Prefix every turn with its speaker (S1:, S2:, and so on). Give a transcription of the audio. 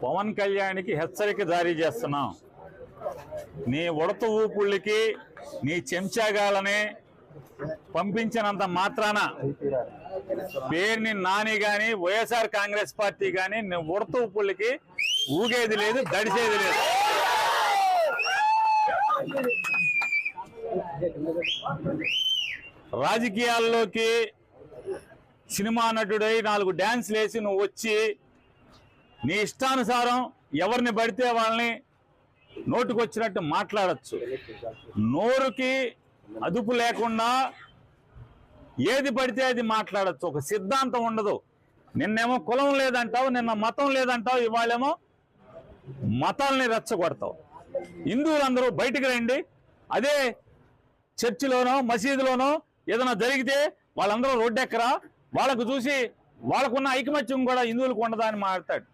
S1: పవన్ కళ్యాణ్కి హెచ్చరిక జారీ చేస్తున్నాం. నీ ఉడత ఊపుళ్ళకి నీ చెంచాగాలని పంపించినంత మాత్రాన పేరుని నాని గాని వైఎస్ఆర్ కాంగ్రెస్ పార్టీ గాని నీ ఉడత ఊపుళ్ళకి ఊగేది లేదు, దడిసేది లేదు. రాజకీయాల్లోకి సినిమా నటుడై 4 డ్యాన్స్లు వేసి నువ్వు వచ్చి నీ ఇష్టానుసారం ఎవరిని పడితే వాళ్ళని నోటుకొచ్చినట్టు మాట్లాడచ్చు. నోరుకి అదుపు లేకుండా ఏది పడితే అది మాట్లాడచ్చు. ఒక సిద్ధాంతం ఉండదు. నిన్నేమో కులం లేదంటావు, నిన్న మతం లేదంటావు, ఇవాళేమో మతాల్ని రెచ్చగొడతావు. హిందువులందరూ బయటికి రండి, అదే చర్చిలోనో మసీదులోనో ఏదైనా జరిగితే వాళ్ళందరూ రోడ్డెక్కరా, వాళ్ళకు చూసి వాళ్ళకున్న ఐకమత్యం కూడా హిందువులకు ఉండదా అని మాట్లాడతాడు.